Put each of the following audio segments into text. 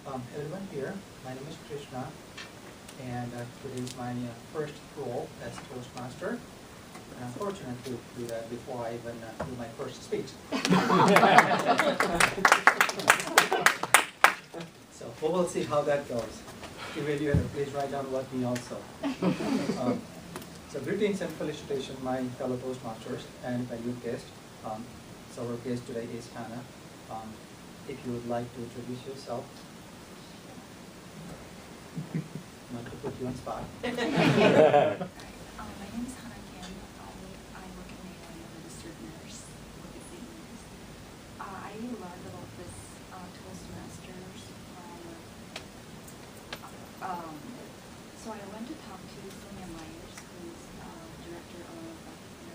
Everyone here, my name is Krishna, and today is my first role as Toastmaster. And I'm fortunate to do that before I even do my first speech. So we'll see how that goes. If you please write down what me also. So greetings and felicitations, my fellow Toastmasters and my youth guest. So our guest today is Hannah. If you would like to introduce yourself. Not to put you on spot. My name is Hannah Kim. I work in Mayo. I'm a registered nurse. Work at St. Mary's. I learned about this Toastmasters from. So I went to talk to Sonia Myers, who's director of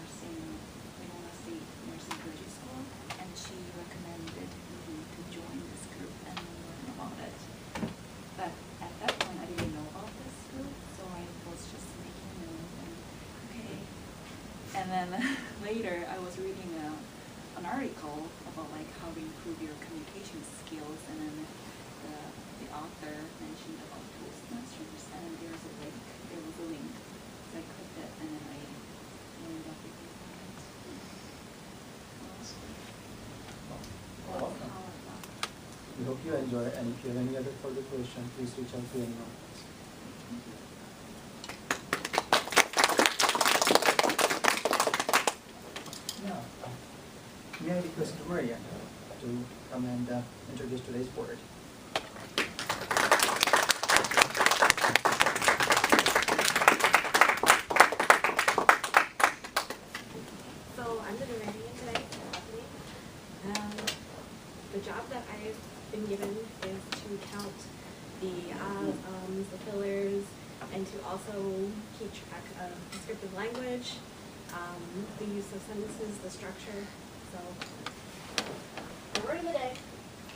nursing, Winona State Nursing Graduate School, and she recommended me to join this group and learn about it. But at that point, I didn't know about this group, so I was just making notes and okay. And then later, I was reading an article about like how to improve your communication skills, and then the author mentioned about Toastmasters, and there was a link. So I clicked it, and then I learned everything about it. We hope you enjoy it, and if you have any other further questions, please reach out to anyone. Yeah. May I request Maria to come and introduce today's word? So I'm the Dominion today, the job that I've been given is to count the ahs, the fillers, and to also keep track of descriptive language, the use of sentences, the structure. So the word of the day,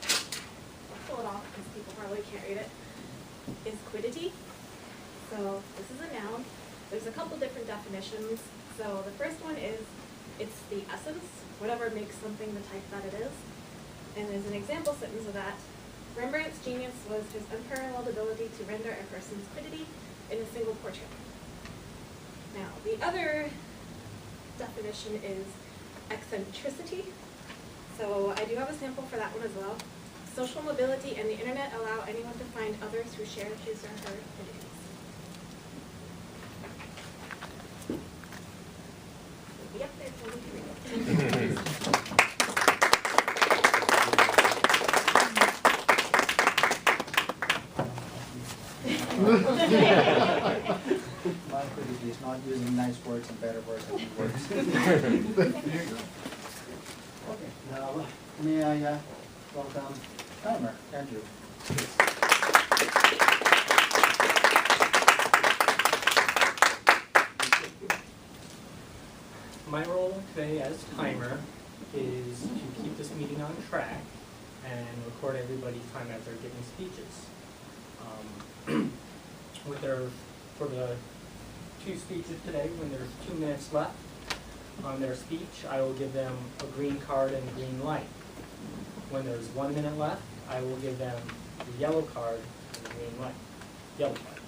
I'll pull it off because people probably can't read it, is quiddity. So this is a noun. There's a couple different definitions. So the first one is it's the essence, whatever makes something the type that it is. And there's an example sentence of that. Rembrandt's genius was his unparalleled ability to render a person's quiddity in a single portrait. Now, the other definition is eccentricity. So I do have a sample for that one as well. Social mobility and the internet allow anyone to find others who share his or her quiddities. It'll be up there for me to read it. My critique is not using nice words and better words and good words. Okay, now may I welcome Timer, Andrew. My role today as timer is to keep this meeting on track and record everybody's time as they're giving speeches. For the two speeches today, when there's 2 minutes left on their speech, I will give them a green card and a green light. When there's 1 minute left, I will give them the yellow card and the green light. Yellow card.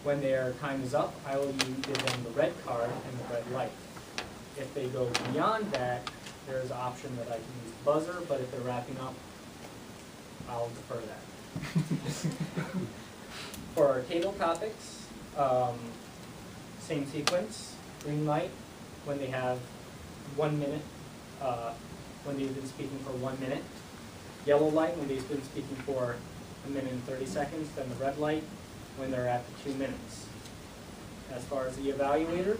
When their time is up, I will give them the red card and the red light. If they go beyond that, there's an option that I can use the buzzer, but if they're wrapping up, I'll defer that. For our table topics, same sequence, green light when they have 1 minute, when they've been speaking for 1 minute. Yellow light when they've been speaking for 1 minute and 30 seconds, then the red light when they're at the 2 minutes. As far as the evaluator,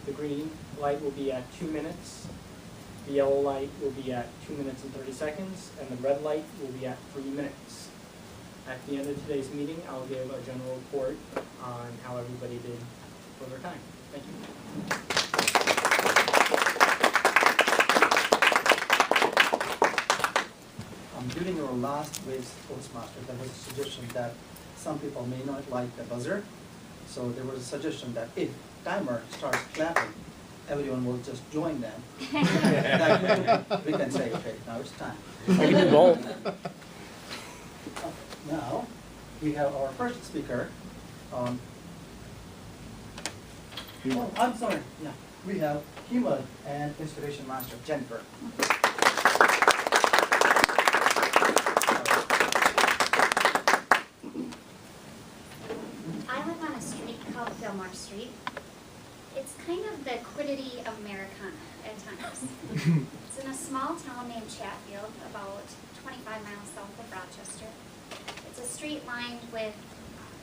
the green light will be at 2 minutes, the yellow light will be at 2 minutes and 30 seconds, and the red light will be at 3 minutes. At the end of today's meeting, I'll give a general report on how everybody did for their time. Thank you. During our last week's Toastmaster, there was a suggestion that some people may not like the buzzer. So there was a suggestion that if timer starts clapping, everyone will just join them. That we can say, okay, now it's time. We can do both. we have our first speaker. Oh, I'm sorry. Yeah, we have Himal and Installation Master Jennifer. I live on a street called Fillmore Street. It's kind of the quiddity of Americana at times. It's in a small town named Chatfield, about 25 miles south of Rochester. It's a street lined with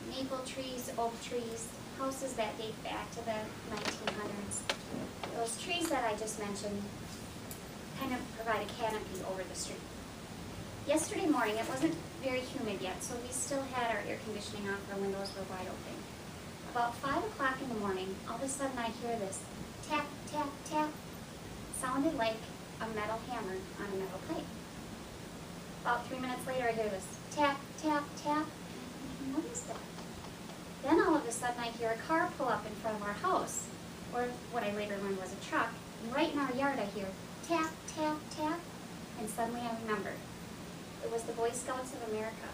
maple trees, oak trees, houses that date back to the 1900s. Those trees that I just mentioned kind of provide a canopy over the street. Yesterday morning, it wasn't very humid yet, so we still had our air conditioning off, our windows were wide open. About 5 o'clock in the morning, all of a sudden I hear this tap, tap, tap. It sounded like a metal hammer on a metal plate. About 3 minutes later, I hear this tap, tap, tap. And I'm thinking, what is that? Then all of a sudden I hear a car pull up in front of our house, or what I later learned was a truck. And right in our yard I hear tap, tap, tap. And suddenly I remembered. It was the Boy Scouts of America.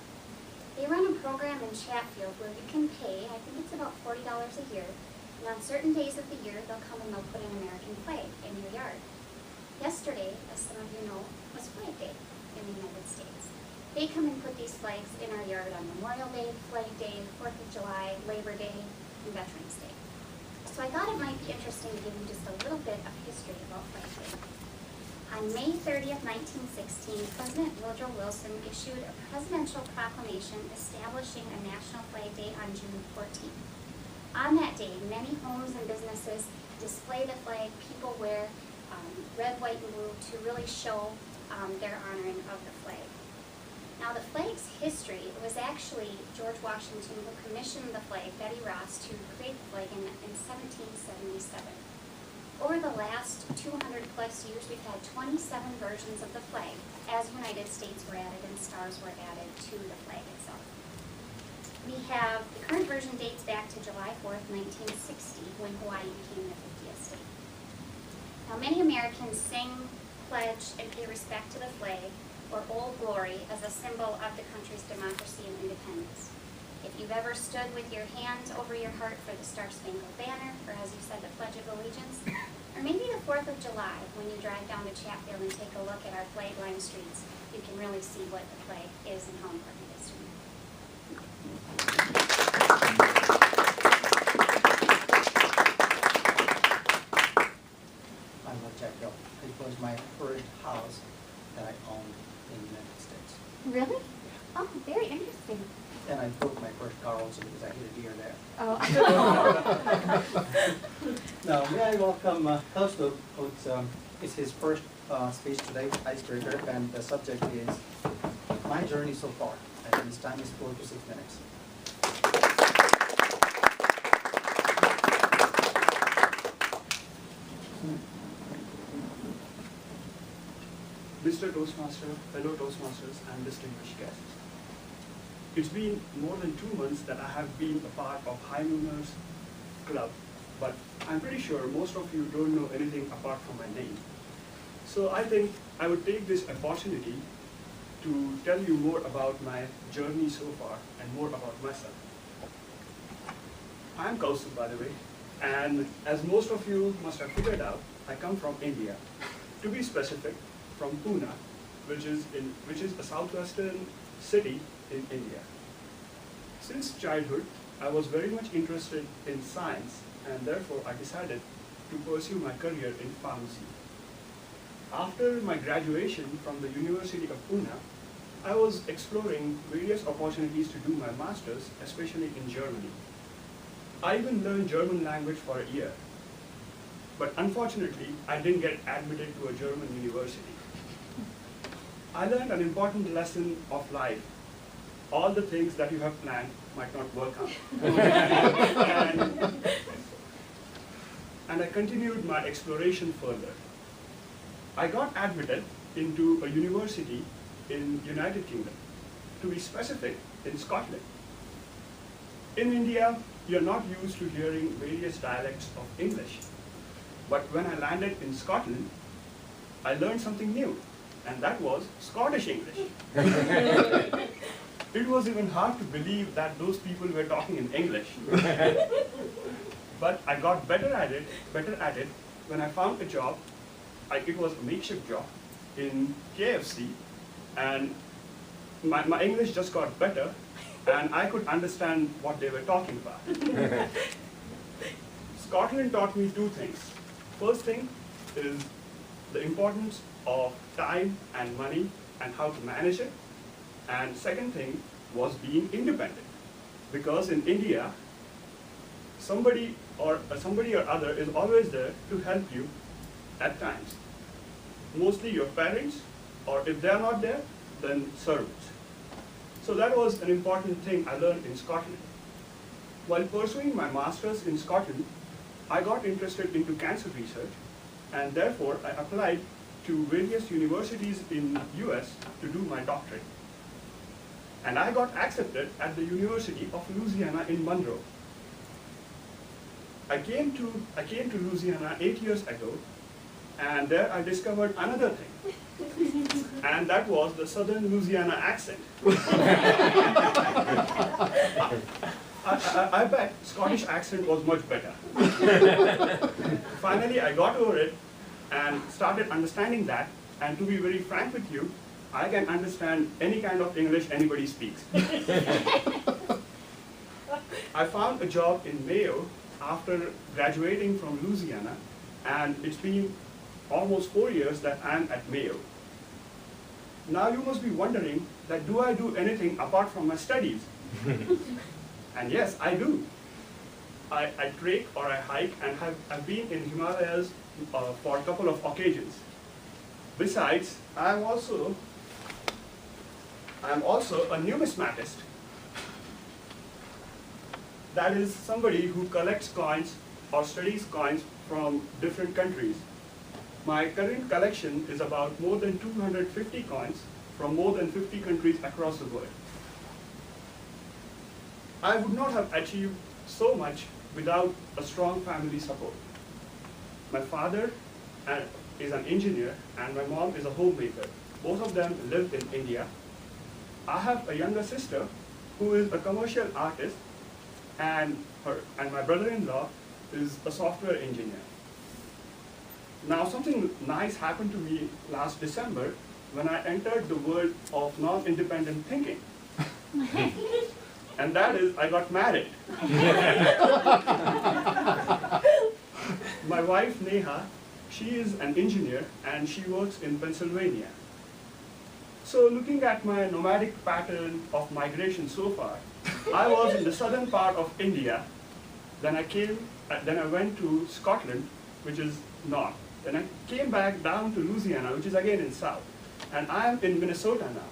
They run a program in Chatfield where you can pay, I think it's about $40 a year, and on certain days of the year they'll come and they'll put an American flag in your yard. Yesterday, as some of you know, was Flag Day in the United States. They come and put these flags in our yard on Memorial Day, Flag Day, 4th of July, Labor Day, and Veterans Day. So I thought it might be interesting to give you just a little bit of history about Flag Day. On May 30th, 1916, President Woodrow Wilson issued a presidential proclamation establishing a National Flag Day on June 14th. On that day, many homes and businesses display the flag. People wear red, white, and blue to really show their honoring of the flag. Now, the flag's history, it was actually George Washington who commissioned the flag, Betty Ross, to create the flag in 1777. Over the last 200 plus years, we've had 27 versions of the flag as United States were added and stars were added to the flag itself. We have, the current version dates back to July 4th, 1960, when Hawaii became the 50th state. Now, many Americans sing, pledge, and pay respect to the flag, or Old Glory, as a symbol of the country's democracy and independence. If you've ever stood with your hand over your heart for the Star-Spangled Banner, or as you said, the Pledge of Allegiance, or maybe the 4th of July, when you drive down to Chatfield and take a look at our flag-lined streets, you can really see what the flag is and how important it is to me. I'm not Chatfield. It was my first house that I owned in the United States. Really? Oh, very interesting. And I broke my first car also because I hit a deer there. Oh. Now, may I welcome Kosto, it's his first speech today, icebreaker, and the subject is my journey so far, and his time is 4 to 6 minutes. Mr. Toastmaster, fellow Toastmasters, and distinguished guests. It's been more than 2 months that I have been a part of High Nooners Club, but I'm pretty sure most of you don't know anything apart from my name. So I think I would take this opportunity to tell you more about my journey so far and more about myself. I'm Kaustubh, by the way, and as most of you must have figured out, I come from India. To be specific, from Pune, which is a southwestern city in India. Since childhood, I was very much interested in science, and therefore I decided to pursue my career in pharmacy. After my graduation from the University of Pune, I was exploring various opportunities to do my master's, especially in Germany. I even learned German language for a year, but unfortunately, I didn't get admitted to a German university. I learned an important lesson of life. All the things that you have planned might not work out. And I continued my exploration further. I got admitted into a university in United Kingdom, to be specific, in Scotland. In India, you're not used to hearing various dialects of English. But when I landed in Scotland, I learned something new, and that was Scottish English. it was even hard to believe that those people were talking in English. But I got better at it when I found a job. It was a makeshift job in KFC, and my English just got better, and I could understand what they were talking about. Scotland taught me two things. First thing is the importance of time and money and how to manage it. And second thing was being independent. Because in India, somebody or other is always there to help you at times. Mostly your parents, or if they're not there, then servants. So that was an important thing I learned in Scotland. While pursuing my master's in Scotland, I got interested into cancer research, and therefore I applied to various universities in US to do my doctorate. And I got accepted at the University of Louisiana in Monroe. I came to Louisiana 8 years ago, and there I discovered another thing, and that was the Southern Louisiana accent. I bet Scottish accent was much better. Finally, I got over it and started understanding that, and to be very frank with you, I can understand any kind of English anybody speaks. I found a job in Mayo after graduating from Louisiana, and it's been almost 4 years that I'm at Mayo. Now you must be wondering that do I do anything apart from my studies? And yes, I do. I trek or I hike, and I've been in Himalayas for a couple of occasions. Besides, I'm also a numismatist. That is somebody who collects coins or studies coins from different countries. My current collection is about more than 250 coins from more than 50 countries across the world. I would not have achieved so much without a strong family support. My father is an engineer and my mom is a homemaker. Both of them live in India. I have a younger sister who is a commercial artist, and my brother-in-law is a software engineer. Now something nice happened to me last December when I entered the world of non-independent thinking. And that is, I got married. My wife, Neha, she is an engineer and she works in Pennsylvania. So looking at my nomadic pattern of migration so far, I was in the southern part of India, then I went to Scotland, which is north. Then I came back down to Louisiana, which is again in south. And I am in Minnesota now.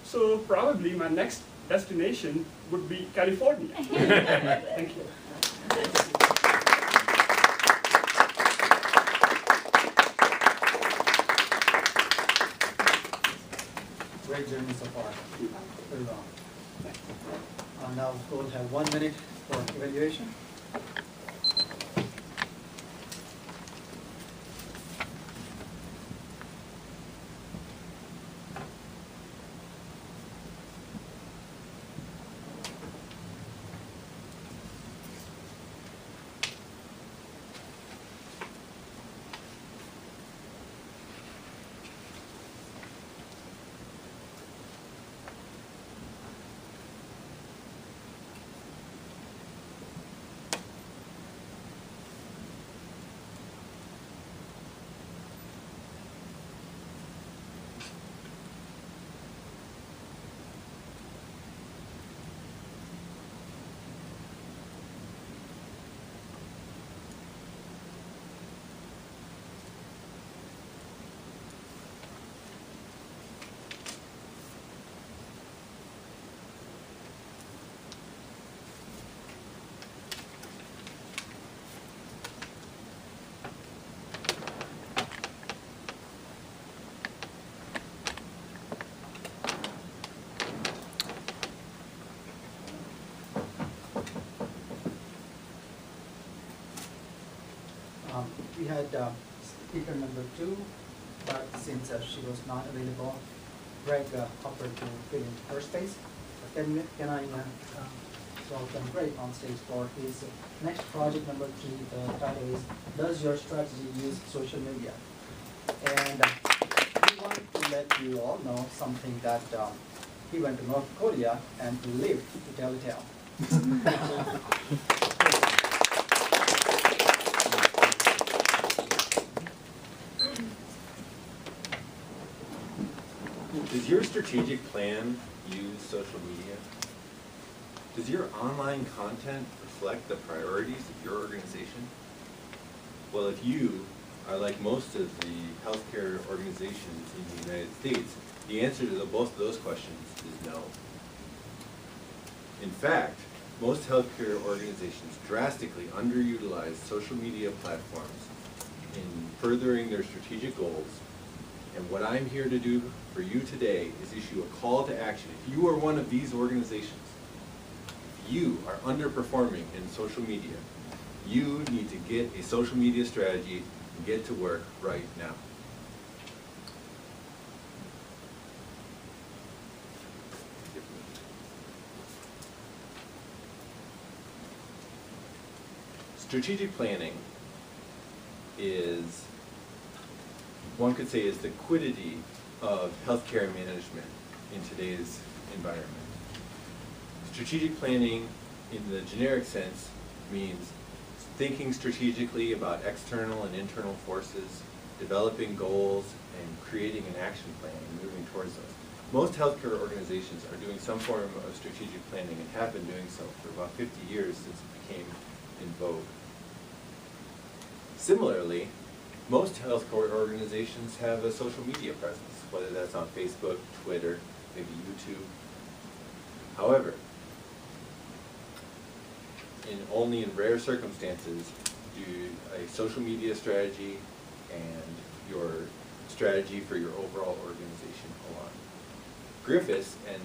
So probably my next destination would be California. Thank you. Great journey so far. Very well. Now we'll have 1 minute for evaluation. We had speaker number 2, but since she was not available, Greg offered to fill in her space. can I welcome Greg on stage for his next project number 3. The title is Does Your Strategy Use Social Media? And we want to let you all know something that he went to North Korea and lived to tell a tale. Does your strategic plan use social media? Does your online content reflect the priorities of your organization? Well, if you are like most of the healthcare organizations in the United States, the answer to both of those questions is no. In fact, most healthcare organizations drastically underutilize social media platforms in furthering their strategic goals. And what I'm here to do for you today is issue a call to action. If you are one of these organizations, if you are underperforming in social media, you need to get a social media strategy and get to work right now. Strategic planning is, one could say, is the quiddity of healthcare management in today's environment. Strategic planning, in the generic sense, means thinking strategically about external and internal forces, developing goals, and creating an action plan and moving towards those. Most healthcare organizations are doing some form of strategic planning and have been doing so for about 50 years since it became in vogue. Similarly, most healthcare organizations have a social media presence, whether that's on Facebook, Twitter, maybe YouTube. However, only in rare circumstances do a social media strategy and your strategy for your overall organization align. Griffiths and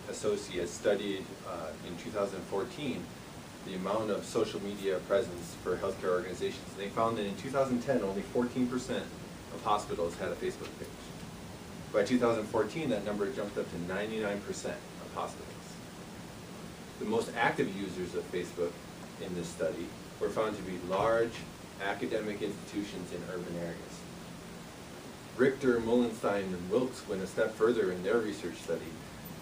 Associates studied in 2014 the amount of social media presence for healthcare organizations. They found that in 2010, only 14% of hospitals had a Facebook page. By 2014, that number jumped up to 99% of hospitals. The most active users of Facebook in this study were found to be large academic institutions in urban areas. Richter, Mullenstein, and Wilkes went a step further in their research study.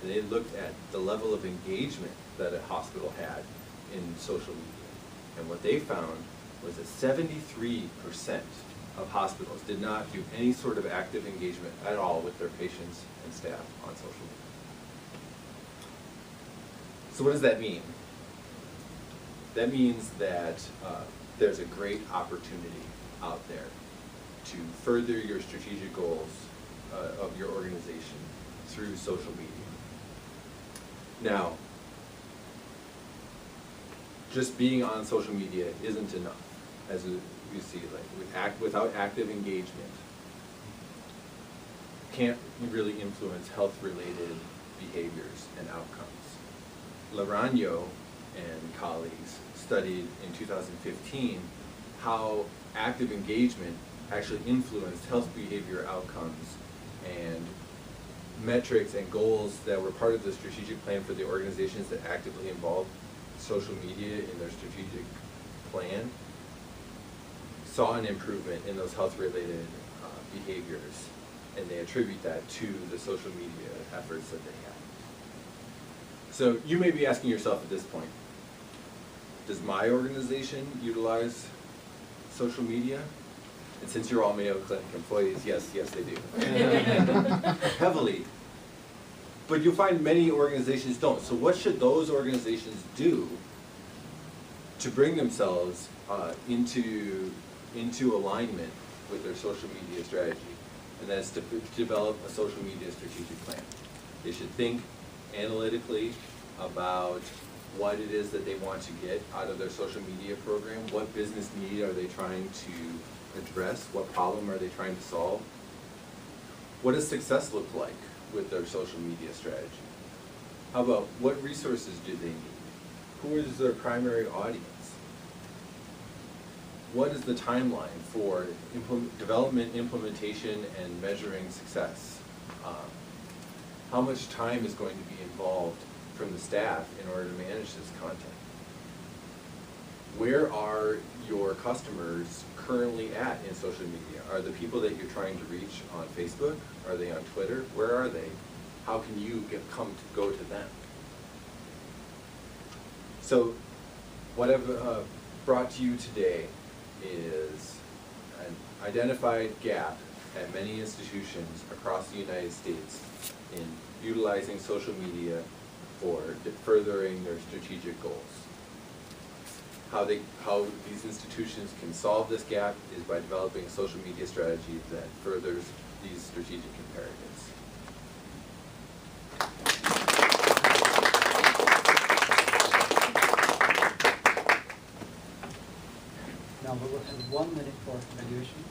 They looked at the level of engagement that a hospital had in social media. And what they found was that 73% of hospitals did not do any sort of active engagement at all with their patients and staff on social media. So what does that mean? That means that there's a great opportunity out there to further your strategic goals of your organization through social media. Now, just being on social media isn't enough, as you see, like without active engagement, can't really influence health-related behaviors and outcomes. Laranjo and colleagues studied in 2015 how active engagement actually influenced health behavior outcomes and metrics and goals that were part of the strategic plan for the organizations that actively involved social media in their strategic plan, saw an improvement in those health-related behaviors, and they attribute that to the social media efforts that they have. So you may be asking yourself at this point, does my organization utilize social media? And since you're all Mayo Clinic employees, yes, they do. Heavily. But you'll find many organizations don't. So what should those organizations do to bring themselves into alignment with their social media strategy? And that's to develop a social media strategic plan. They should think analytically about what it is that they want to get out of their social media program, what business need are they trying to address, what problem are they trying to solve, what does success look like with their social media strategy? How about what resources do they need? Who is their primary audience? What is the timeline for development, implementation, and measuring success? How much time is going to be involved from the staff in order to manage this content. Where are your customers currently at in social media? Are the people that you're trying to reach on Facebook? Are they on Twitter? Where are they? How can you go to them? So what I've brought to you today is an identified gap at many institutions across the United States in utilizing social media for furthering their strategic goals. How these institutions can solve this gap is by developing a social media strategy that furthers these strategic imperatives. Now we will have 1 minute for evaluation.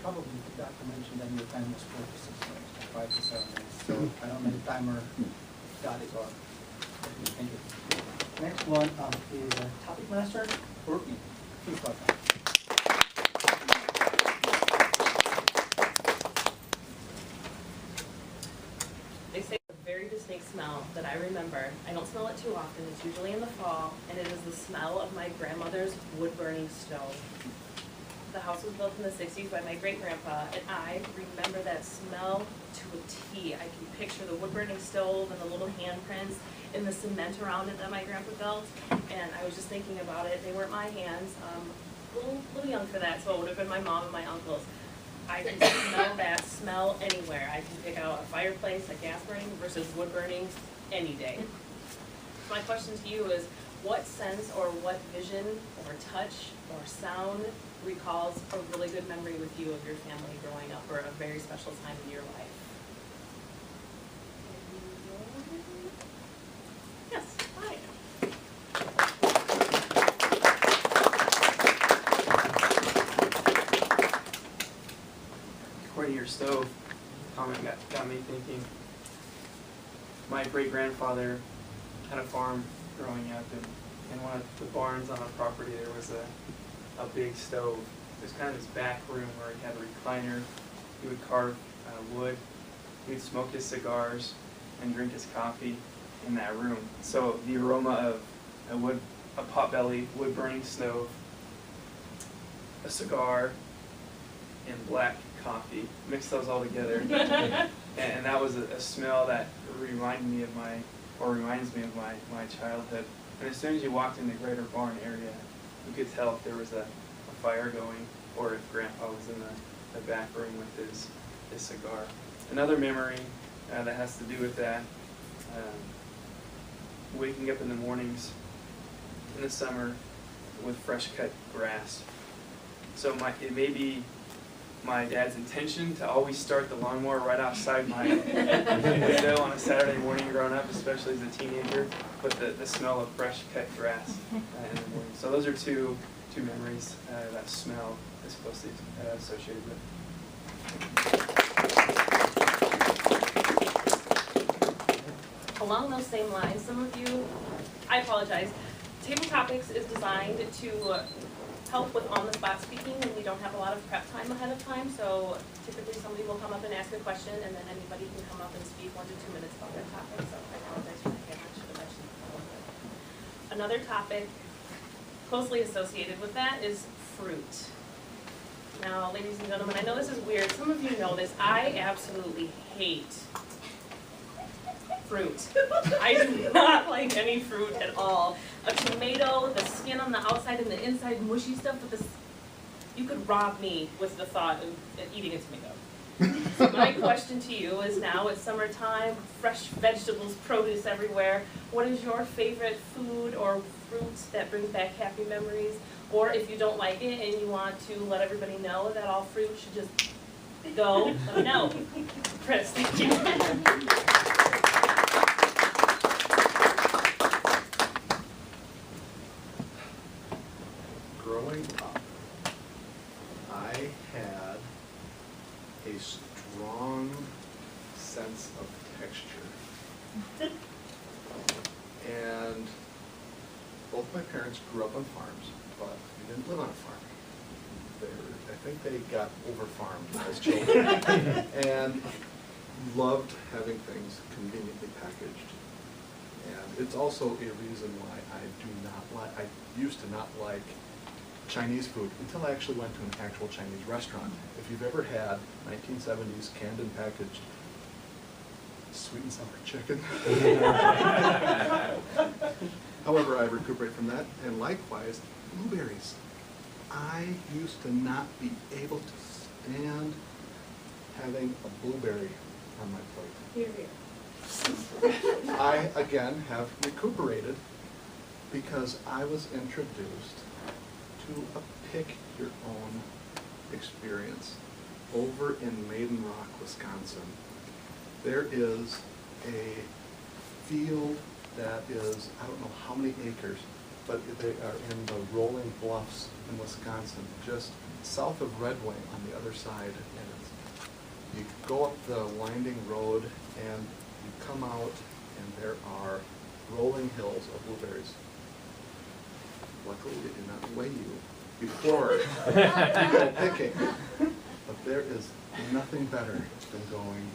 Probably forgot to mention that your time was 4 to 6 minutes, 5 to 7 minutes. So I don't know if the timer got it or. Thank you. Next one is Topic Master, Courtney. Please welcome. They say a very distinct smell that I remember. I don't smell it too often. It's usually in the fall, and it is the smell of my grandmother's wood-burning stove. The house was built in the 60s by my great-grandpa, and I remember that smell to a T. I can picture the wood-burning stove and the little handprints and the cement around it that my grandpa built, and I was just thinking about it. They weren't my hands. A little young for that, so it would have been my mom and my uncles. I can smell that smell anywhere. I can pick out a fireplace, a gas burning versus wood burning any day. So my question to you is, what sense or what vision or touch or sound recalls a really good memory with you of your family growing up or a very special time in your life? Yes, hi. According to your stove comment got me thinking. My great-grandfather had a farm growing up, and in one of the barns on our property there was a big stove. It was kind of this back room where he had a recliner. He would carve wood. He would smoke his cigars and drink his coffee in that room. So the aroma of a potbelly wood-burning stove, a cigar, and black coffee, mix those all together, and that was a smell that reminded me of reminds me of my childhood. And as soon as you walked in the greater barn area, you could tell if there was a fire going or if Grandpa was in the back room with his cigar. Another memory that has to do with that, waking up in the mornings in the summer with fresh cut grass. So it may be my dad's intention to always start the lawnmower right outside my window on a Saturday morning growing up, especially as a teenager, but the smell of fresh cut grass in the morning. So those are two memories that smell is closely associated with. Along those same lines, some of you, I apologize, Table Topics is designed to help with on-the-spot speaking when we don't have a lot of prep time ahead of time. So typically somebody will come up and ask a question, and then anybody can come up and speak 1 to 2 minutes about their topic. So I apologize for that. I should have mentioned that. Another topic closely associated with that is fruit. Now, ladies and gentlemen, I know this is weird. Some of you know this. I absolutely hate fruit. I do not like any fruit at all. A tomato, the skin on the outside and the inside mushy stuff, but you could rob me with the thought of eating a tomato. So my question to you is, now it's summertime, fresh vegetables, produce everywhere. What is your favorite food or fruits that brings back happy memories? Or if you don't like it and you want to let everybody know that all fruit should just go, let me know. Chris, thank you. Growing up, I had a strong sense of texture. And both my parents grew up on farms, but we didn't live on a farm. I think they got over-farmed as children. And loved having things conveniently packaged. And it's also a reason why I used to not like Chinese food until I actually went to an actual Chinese restaurant. If you've ever had 1970s canned and packaged sweet and sour chicken. However, I recuperate from that, and likewise, blueberries. I used to not be able to stand having a blueberry on my plate. I, again, have recuperated because I was introduced to a pick-your-own experience. Over in Maiden Rock, Wisconsin, there is a field that is, I don't know how many acres, but they are in the rolling bluffs in Wisconsin, just south of Red Wing on the other side. And you go up the winding road and you come out and there are rolling hills of blueberries. Luckily, they do not weigh you before you go picking. But there is nothing better than going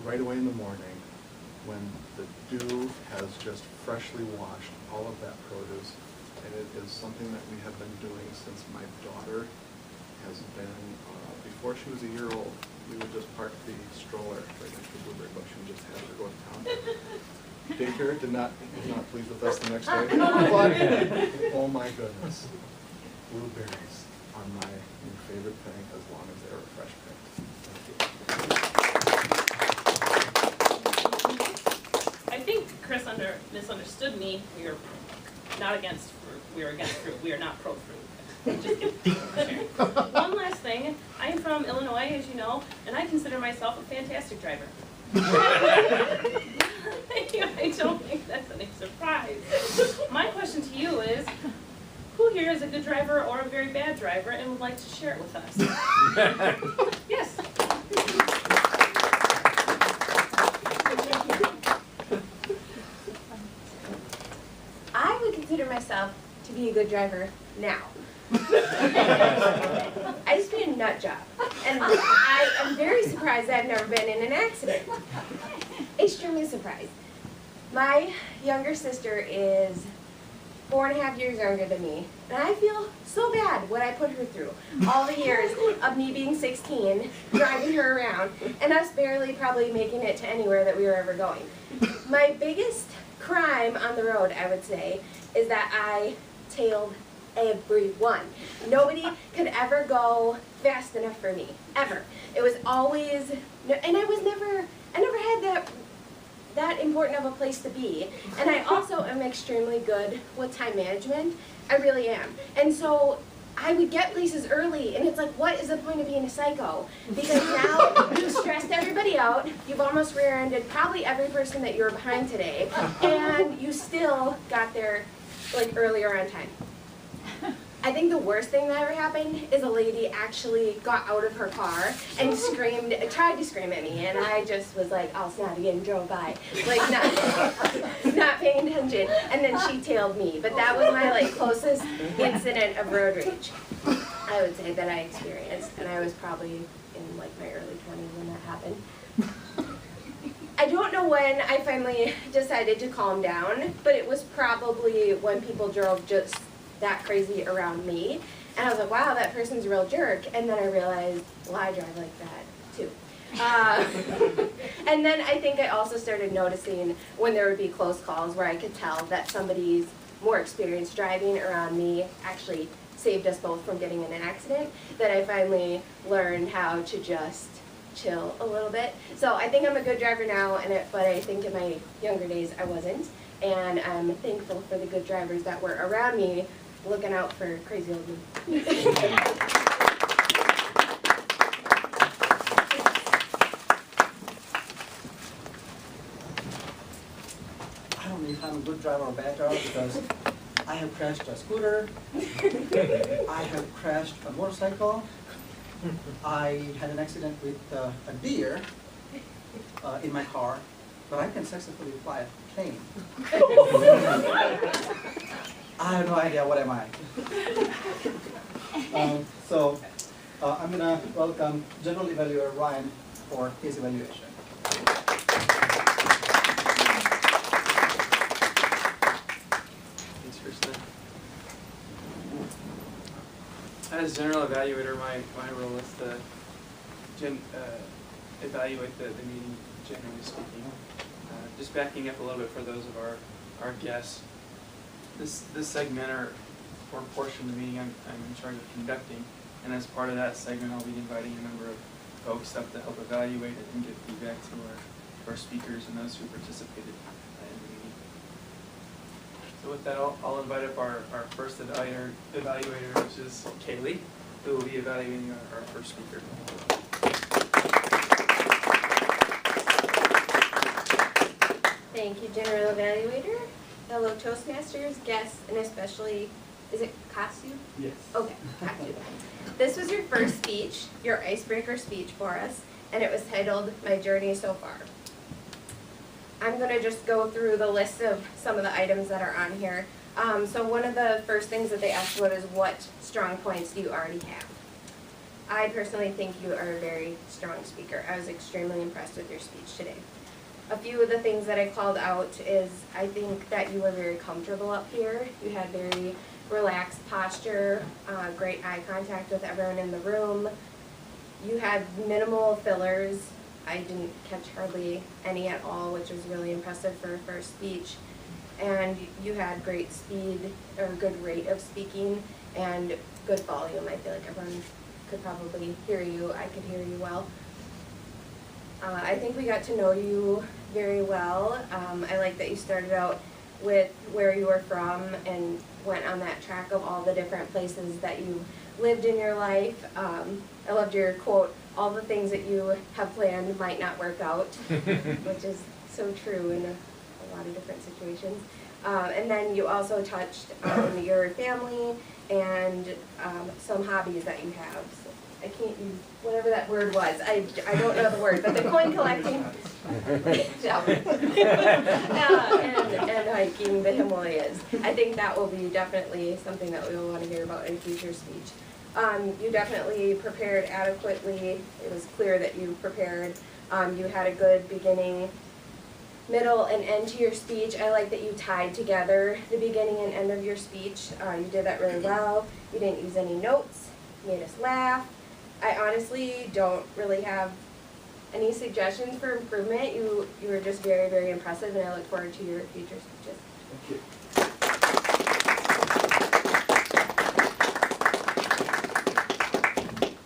right away in the morning when the dew has just freshly washed all of that produce. And it is something that we have been doing since my daughter has been, before she was a year old, we would just park the stroller right next to the blueberry bush and just have her go to town. Daycare was not pleased with us the next day, but oh my goodness, blueberries are my new favorite thing as long as they are fresh picked. I think Chris misunderstood me. We are not against fruit. We are against fruit. We are not pro-fruit. Just kidding. One last thing. I am from Illinois, as you know, and I consider myself a fantastic driver. I don't think that's any surprise. My question to you is, who here is a good driver or a very bad driver and would like to share it with us? Yes. I would consider myself to be a good driver now. I used to be a nut job, and I am very surprised I've never been in an accident. Extremely surprised. My younger sister is 4.5 years younger than me, and I feel so bad what I put her through. All the years of me being 16, driving her around, and us barely probably making it to anywhere that we were ever going. My biggest crime on the road, I would say, is that I tailed everyone. Nobody could ever go fast enough for me, ever. It was always, and I never had that important of a place to be. And I also am extremely good with time management. I really am. And so I would get places early, and it's like, what is the point of being a psycho? Because now you've stressed everybody out, you've almost rear-ended probably every person that you were behind today, and you still got there like earlier on time. I think the worst thing that ever happened is a lady actually got out of her car and tried to scream at me, and I just was like, I'll snap again, and drove by, like not paying attention, and then she tailed me. But that was my closest incident of road rage, I would say, that I experienced, and I was probably in my early 20s when that happened. I don't know when I finally decided to calm down, but it was probably when people drove just that crazy around me. And I was like, wow, that person's a real jerk. And then I realized, well, I drive like that too. And then I think I also started noticing when there would be close calls where I could tell that somebody's more experienced driving around me actually saved us both from getting in an accident, that I finally learned how to just chill a little bit. So I think I'm a good driver now, but I think in my younger days I wasn't. And I'm thankful for the good drivers that were around me looking out for crazy old me. I don't know if I'm a good driver or a bad driver because I have crashed a scooter, I have crashed a motorcycle, I had an accident with a deer in my car, but I can successfully fly a plane. I have no idea what am I. So I'm going to welcome General Evaluator Ryan for his evaluation. Thanks, Kristen. As General Evaluator, my role is to evaluate the meeting, generally speaking. Just backing up a little bit for those of our guests, this segment or portion of the meeting I'm in charge of conducting, and as part of that segment I'll be inviting a number of folks up to help evaluate it and give feedback to our speakers and those who participated in the meeting. So with that, I'll invite up our first evaluator, which is Kaylee, who will be evaluating our first speaker. Thank you, General Evaluator, fellow Toastmasters, guests, and especially, is it Kasu? Yes. Okay, Kasu. This was your first speech, your icebreaker speech for us, and it was titled, My Journey So Far. I'm going to just go through the list of some of the items that are on here. So one of the first things that they asked about is what strong points do you already have? I personally think you are a very strong speaker. I was extremely impressed with your speech today. A few of the things that I called out is I think that you were very comfortable up here. You had very relaxed posture, great eye contact with everyone in the room. You had minimal fillers. I didn't catch hardly any at all, which was really impressive for a first speech. And you had great speed, or good rate of speaking, and good volume. I feel like everyone could probably hear you. I could hear you well. I think we got to know you very well. I like that you started out with where you were from and went on that track of all the different places that you lived in your life. I loved your quote, all the things that you have planned might not work out, which is so true in a lot of different situations. And then you also touched on your family and some hobbies that you have. So I can't use whatever that word was. I don't know the word, but the coin collecting and hiking the Himalayas. I think that will be definitely something that we will want to hear about in a future speech. You definitely prepared adequately. It was clear that you prepared. You had a good beginning, middle, and end to your speech. I like that you tied together the beginning and end of your speech. You did that really well. You didn't use any notes. You made us laugh. I honestly don't really have any suggestions for improvement. You were just very, very impressive, and I look forward to your future speeches. Thank you.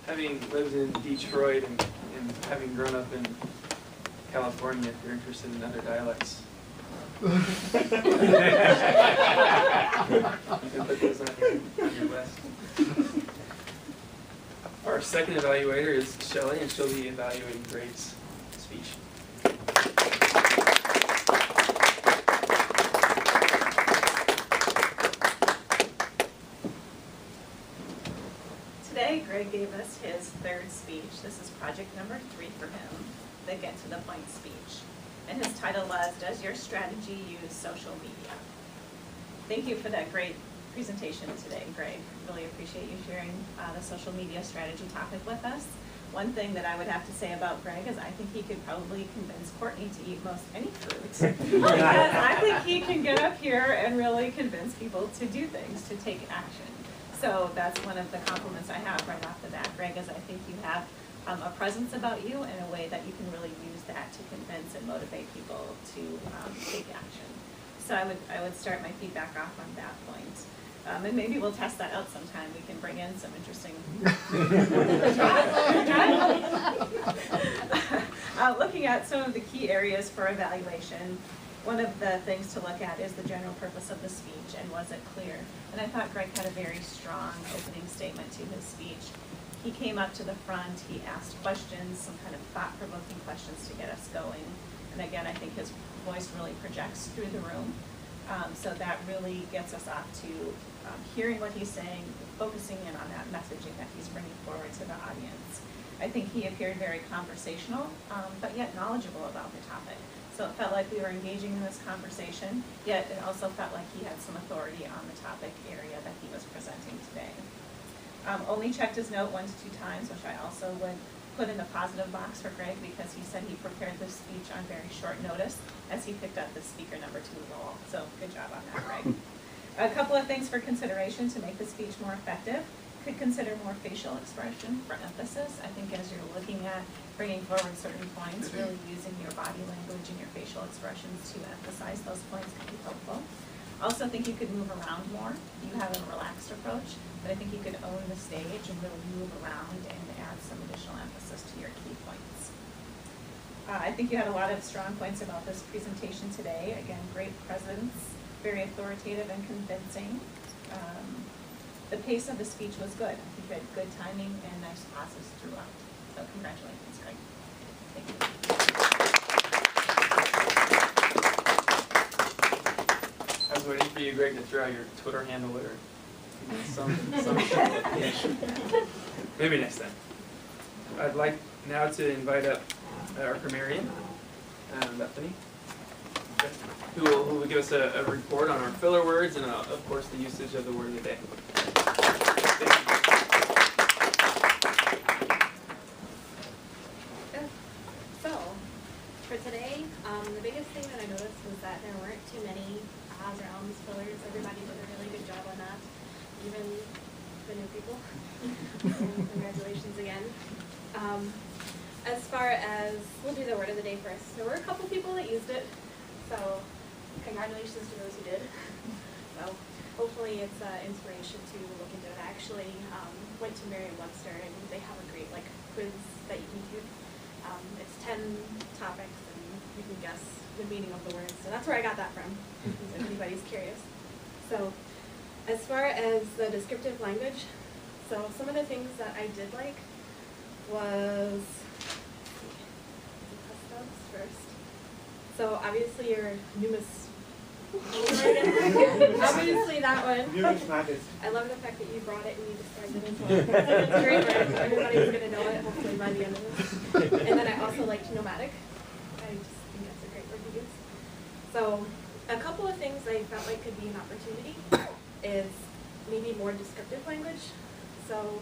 Having lived in Detroit and having grown up in California, if you're interested in other dialects, you can put those on your list. Our second evaluator is Shelley, and she'll be evaluating Greg's speech. Today, Greg gave us his third speech. This is project number 3 for him, the Get to the Point speech. And his title was, Does Your Strategy Use Social Media? Thank you for that great presentation today, Greg. Really appreciate you sharing the social media strategy topic with us. One thing that I would have to say about Greg is I think he could probably convince Courtney to eat most any fruit. Because I think he can get up here and really convince people to do things, to take action. So that's one of the compliments I have right off the bat, Greg, is I think you have a presence about you in a way that you can really use that to convince and motivate people to take action. So I would start my feedback off on that point. And maybe we'll test that out sometime. We can bring in some interesting. Looking at some of the key areas for evaluation, one of the things to look at is the general purpose of the speech and was it clear? And I thought Greg had a very strong opening statement to his speech. He came up to the front, he asked questions, some kind of thought-provoking questions to get us going. And again, I think his voice really projects through the room. So that really gets us off to hearing what he's saying, focusing in on that messaging that he's bringing forward to the audience. I think he appeared very conversational, but yet knowledgeable about the topic. So it felt like we were engaging in this conversation, yet it also felt like he had some authority on the topic area that he was presenting today. Only checked his note 1 to 2 times, which I also would put in the positive box for Greg because he said he prepared this speech on very short notice as he picked up the speaker number 2 role. So good job on that, Greg. A couple of things for consideration to make the speech more effective. Could consider more facial expression for emphasis. I think as you're looking at bringing forward certain points, really using your body language and your facial expressions to emphasize those points could be helpful. Also think you could move around more. You have a relaxed approach, but I think you could own the stage and really move around and add some additional emphasis to your key points. I think you had a lot of strong points about this presentation today. Again, great presence, very authoritative and convincing. The pace of the speech was good. I think you had good timing and nice pauses throughout. So congratulations, Greg. Thank you. I was waiting for you, Greg, to throw out your Twitter handle or some maybe next time. I'd like now to invite up our grammarian, Bethany, who will give us a report on our filler words and, of course, the usage of the word of the day. So, for today, the biggest thing that I noticed was that there weren't too many ahs or ums, fillers. Everybody did a really good job on that, even the new people. So, congratulations again. As far as, we'll do the word of the day first. There were a couple people that used it, so congratulations to those who did. So hopefully it's inspiration to look into it. I actually went to Merriam-Webster and they have a great quiz that you can do. It's 10 topics and you can guess the meaning of the words. So that's where I got that from, if anybody's curious. So as far as the descriptive language, so some of the things that I did like was customs first. So obviously your obviously that one. I love the fact that you brought it and you described it as well. It's a great word. Everybody's going to know it hopefully by the end of this. And then I also liked nomadic. I just think that's a great word to use. So a couple of things I felt like could be an opportunity is maybe more descriptive language. So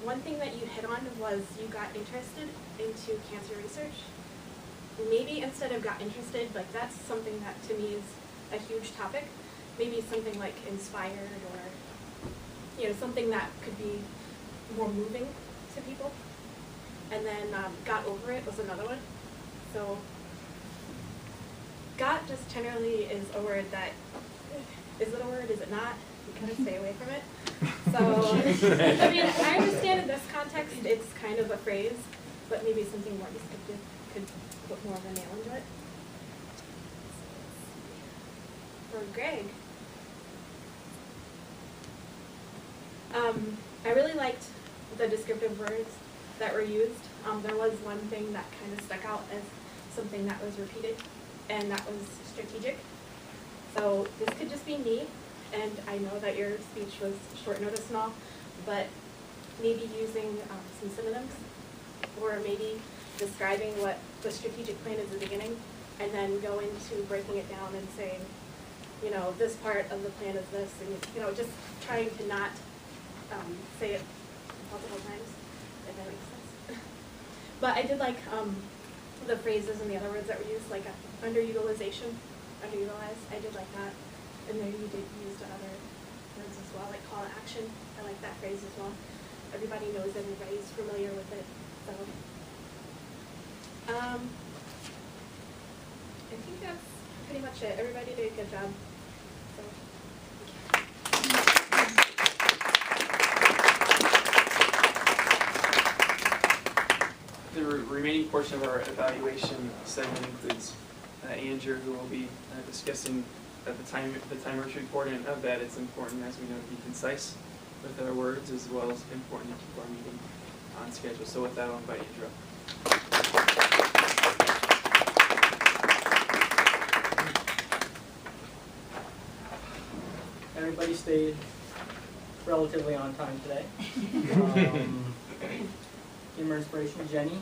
one thing that you hit on was you got interested into cancer research. Maybe instead of got interested, that's something that to me is a huge topic. Maybe something like inspired or, something that could be more moving to people. And then got over it was another one. So got just generally is a word that, is it a word, is it not? You kind of stay away from it. So, I mean, I understand in this context it's kind of a phrase, but maybe something more descriptive could put more of a nail into it. For Greg, I really liked the descriptive words that were used. There was one thing that kind of stuck out as something that was repeated, and that was strategic. So this could just be me, and I know that your speech was short notice and all, but maybe using some synonyms, or maybe describing what the strategic plan is at the beginning, and then go into breaking it down and saying, this part of the plan is this, and just trying to not say it multiple times, if that makes sense. But I did like the phrases and the other words that were used, like underutilization, underutilized. I did like that, and then you did use the other words as well, like call to action. I like that phrase as well. Everybody knows, everybody's familiar with it. So, I think that's pretty much it. Everybody did a good job. So. The remaining portion of our evaluation segment includes Andrew, who will be discussing the timers report, and of that it's important, as we know, to be concise with our words, as well as important to keep our meeting on schedule. So with that, I'll invite Andrew up. Everybody stayed relatively on time today. Humor inspiration, Jenny.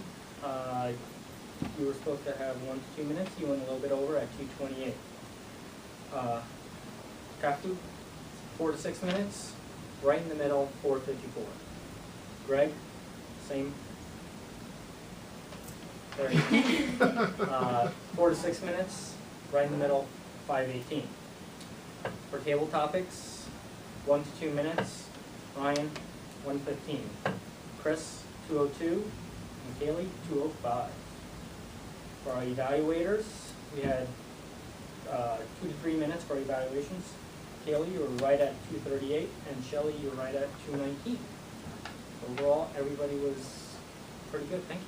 You were supposed to have 1 to 2 minutes. You went a little bit over at 2:28. Kaftu, 4 to 6 minutes. Right in the middle, 4:54. Greg, same. There you go. 4 to 6 minutes. Right in the middle, 5:18. For table topics, 1 to 2 minutes. Ryan, 1:15. Chris, 2:02. And Kaylee, 2:05. For our evaluators, we had 2 to 3 minutes for evaluations. Kaylee, you were right at 2:38, and Shelley, you were right at 2:19. Overall, everybody was pretty good. Thank you.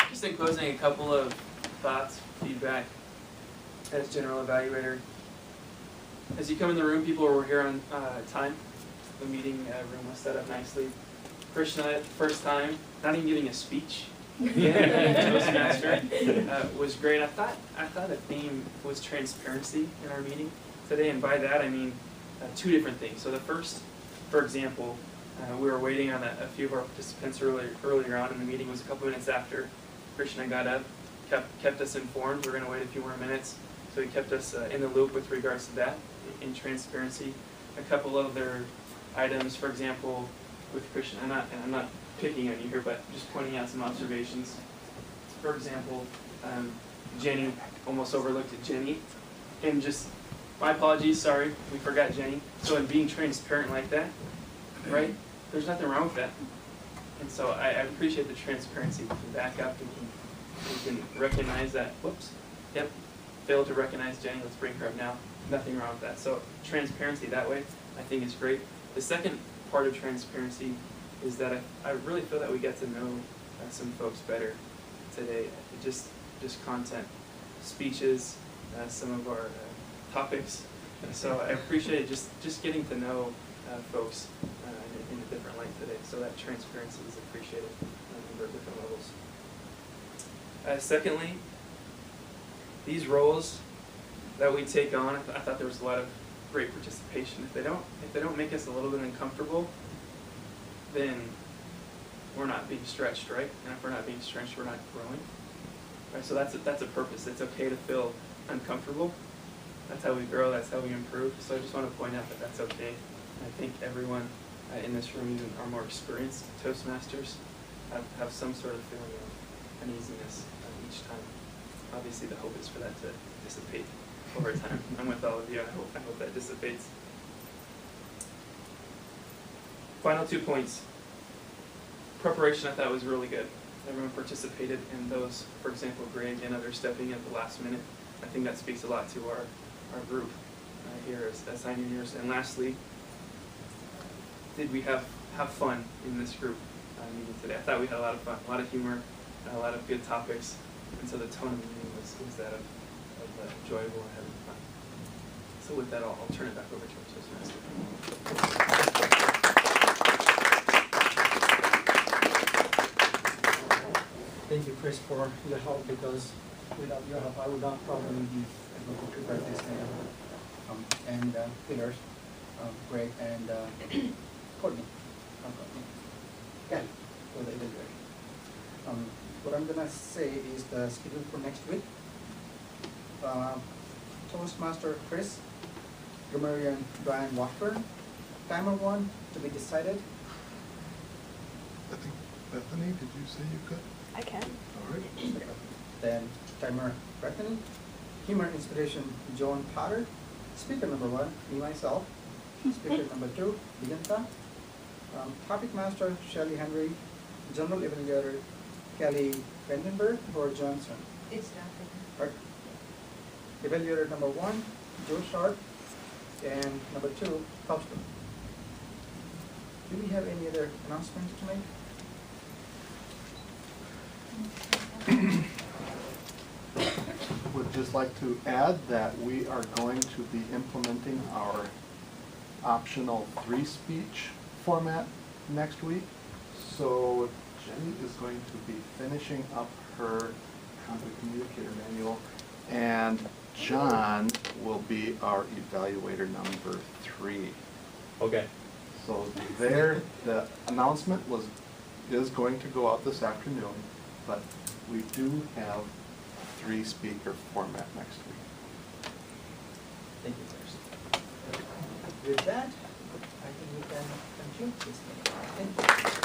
Just in closing, a couple of thoughts, feedback as general evaluator. As you come in the room, people were here on time. The meeting room was set up nicely. Krishna, first time, not even giving a speech. Toastmaster was great. I thought the theme was transparency in our meeting today, and by that I mean 2 different things. So the first, for example, we were waiting on a few of our participants earlier on in the meeting. It was a couple minutes after Krishna got up, kept us informed. We're going to wait a few more minutes, so he kept us in the loop with regards to that in transparency. A couple of other items, for example, with Krishna, and I'm not picking on you here, but just pointing out some observations. For example, Jenny, almost overlooked it, Jenny, and just, my apologies, sorry, we forgot Jenny. So in being transparent like that, right, there's nothing wrong with that. And so I appreciate the transparency. We can back up and we can recognize that, whoops, yep, failed to recognize Jenny, let's bring her up now. Nothing wrong with that. So transparency that way, I think is great. The second part of transparency is that I really feel that we get to know some folks better today. Just content, speeches, some of our topics. And so I appreciate just getting to know folks in a different light today. So that transparency is appreciated on a number of different levels. Secondly, these roles that we take on, I thought there was a lot of great participation. If they don't make us a little bit uncomfortable, then we're not being stretched, right? And if we're not being stretched, we're not growing. Right? So that's a purpose. It's okay to feel uncomfortable. That's how we grow. That's how we improve. So I just want to point out that that's okay. And I think everyone in this room, even our more experienced Toastmasters, have some sort of feeling of uneasiness each time. Obviously, the hope is for that to dissipate over time. I'm with all of you. I hope that dissipates. Final 2 points. Preparation, I thought, was really good. Everyone participated in those. For example, Greg and others stepping in at the last minute. I think that speaks a lot to our group here as sign-in-years. And lastly, did we have fun in this group meeting today? I thought we had a lot of fun, a lot of humor, a lot of good topics. And so the tone of the meeting was that of enjoyable and having fun. So with that, I'll turn it back over to our Toastmaster. Thank you, Chris, for your help, because without your help, I would not probably be able to prepare this thing. And Peter, Greg, and Courtney. Yeah, so they did great. What I'm gonna say is the schedule for next week. Toastmaster Chris, grammarian Brian Washburn, timer 1 to be decided. I think, Bethany, did you say you could? I can. All right. Then timer Bethany, Humor Inspiration, Joan Potter. Speaker number 1, me myself. Speaker number 2, Diganta. Topic Master, Shelley Henry. General Evaluator, Kelly Vandenberg or Johnson. It's nothing. Right. Evaluator number 1, Joe Sharp. And number 2, Fausto. Do we have any other announcements to make? Would just like to add that we are going to be implementing our optional 3-speech format next week. So Jenny is going to be finishing up her conflict communicator manual, and John will be our evaluator number 3. Okay. So the announcement is going to go out this afternoon, but we do have a 3-speaker format next week. Thank you, first. With that, I think we can conclude this meeting. Thank you.